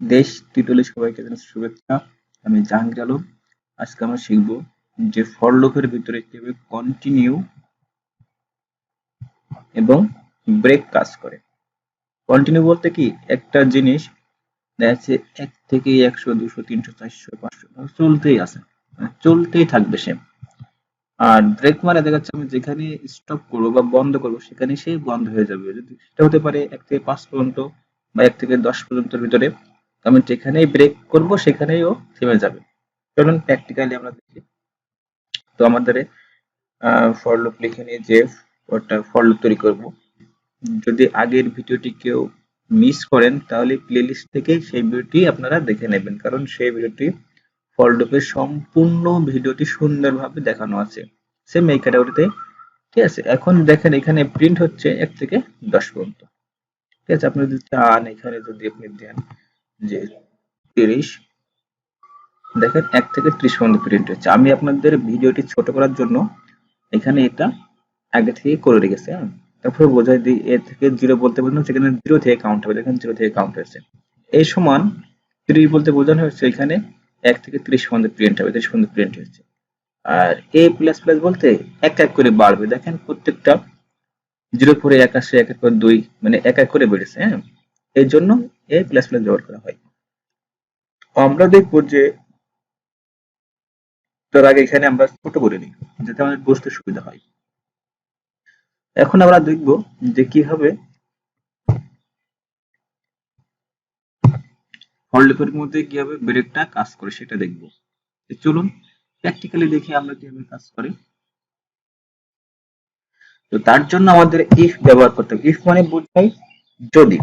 দেশ টিউটোরিয়ালে সবাইকে জানাচ্ছি শুভেচ্ছা। আমি জাহাঙ্গীর আলম। আজকে আমরা শিখব যে ফর লুপের ভিতরে কিভাবে কন্টিনিউ এবং ব্রেক কাজ করে। কন্টিনিউ বলতে কি, একটা জিনিস দেখা যাচ্ছে 1 থেকে 100 200 300 400 500 চলতেই আছে, মানে চলতেই থাকবে সে। আর ব্রেক মানে দেখা যাচ্ছে আমি যেখানে স্টপ করবো বা বন্ধ করবো সেখানে সে বন্ধ হয়ে যাবে। যদি সেটা হতে পারে 1 থেকে 5 পর্যন্ত বা 1 থেকে 10 পর্যন্তর ভিতরে। তো আমি যেখানেই ব্রেক করব সেখানেই ও থেমে যাবে। চলুন প্র্যাকটিক্যালি আমরা দেখি। তো আমাদের ফর লুপ লিখে নিয়ে যে ওটা ফর লুপ তৈরি করব। যদি আগের ভিডিওটি কেউ মিস করেন তাহলে প্লেলিস্ট থেকে সেই ভিডিওটি আপনারা দেখে নেবেন, কারণ সেই ভিডিওটি ফর লুপের সম্পূর্ণ ভিডিওটি সুন্দরভাবে দেখানো আছে সেম এই ক্যাটাগরিতে। ঠিক আছে, এখন দেখেন এখানে প্রিন্ট হচ্ছে 1 থেকে 10 পর্যন্ত। ঠিক আছে, আপনি যদি চান এখানে যদি আপনি দেন যে 30, দেখেন 1 থেকে 30 পর্যন্ত প্রিন্ট হচ্ছে। আমি আপনাদের ভিডিওটি ছোট করার জন্য এখানে এটা আগে থেকে করে রেখেছি। হ্যাঁ, তারপরে বোঝাই দিই এ থেকে 0 বলতে বোঝানো সেখানে 0 থেকে কাউন্ট হবে। দেখেন 0 থেকে কাউন্ট হয়েছে। এই সমান 30 বলতে বোঝানো হচ্ছে এখানে 1 থেকে 30 পর্যন্ত প্রিন্ট হবে, 30 পর্যন্ত প্রিন্ট হচ্ছে। আর এ প্লাস প্লাস বলতে এক এক করে বাড়বে। দেখেন প্রত্যেকটা 0 পরে 1 আসে, 1 এর পর 2, মানে এক এক করে বেড়েছে। হ্যাঁ, এই জন্য এ প্লাস প্লাস ব্যবহার করা হয়। আমরা দেখবো যে তার আগে এখানে আমরা ছোট করে নিই যাতে আমাদের বুঝতে সুবিধা হয়। এখন আমরা দেখব যে কিভাবে ফর লুপের মধ্যে কিভাবে ব্রেকটা কাজ করে সেটা দেখব। চলুন প্র্যাকটিক্যালি দেখি আমরা কিভাবে কাজ করে। তো তার জন্য আমাদের ইফ ব্যবহার করতে হবে। ইফ মানে বোঝায় যদি,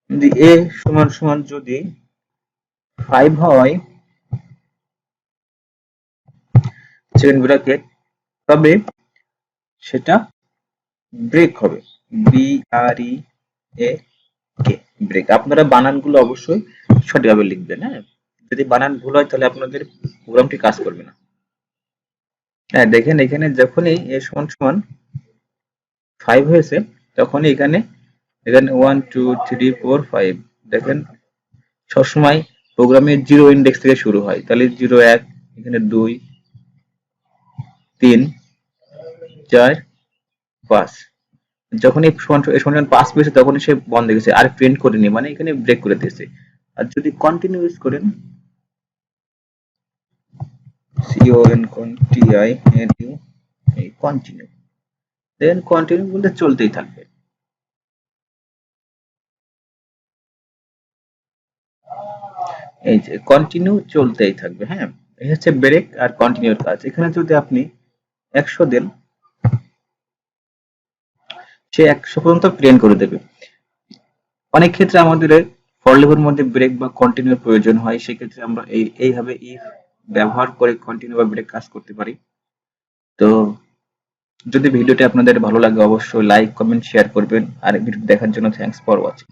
যদি এ সমান সমান যদি 5 হয় সেকেন্ড ব্র্যাকেট, তবে সেটা ব্রেক হবে। বি আর ই এ কে, ব্রেক। আপনারা বানানগুলো অবশ্যই সঠিকভাবে লিখবেন। হ্যাঁ, যদি বানান ভুল হয় তাহলে আপনাদের প্রোগ্রামটি কাজ করবে না। হ্যাঁ, দেখেন এখানে যখনই এ সমান সমান 5 হয়েছে তখনই এখানে এখানে 1 2 3 4 5 দেখেন সবসময় প্রোগ্রামের 0 ইন্ডেক্স থেকে শুরু হয়। তাহলে 0 1, এখানে 2 3 4 5। যখনই সমান 5 পেয়েছে তখনই সে বন্ধ হয়ে গেছে, আর প্রিন্ট করেনি, মানে এখানে ব্রেক করে দিয়েছে। আর যদি কন্টিনিউ ইউজ করেন, CONTINU, এই কন্টিনিউ, দেন কন্টিনিউ বলতে চলতেই থাকবে। এই যে কন্টিনিউ চলতেই থাকবে। হ্যাঁ, এই হচ্ছে ব্রেক আর কন্টিনিউর কাজ। এখানে যদি আপনি 100 দেন, সে 100 পর্যন্ত প্রিন্ট করে দেবে। অনেক ক্ষেত্রে আমাদের ফর লুপের মধ্যে ব্রেক বা কন্টিনিউর প্রয়োজন হয়, সেক্ষেত্রে আমরা এইভাবে ইফ ব্যবহার করে কন্টিনিউ বা ব্রেক কাজ করতে পারি। তো যদি ভিডিওটি আপনাদের ভালো লাগে অবশ্যই লাইক কমেন্ট শেয়ার করবেন, আর ভিডিও দেখার জন্য থ্যাঙ্কস ফর ওয়াচিং।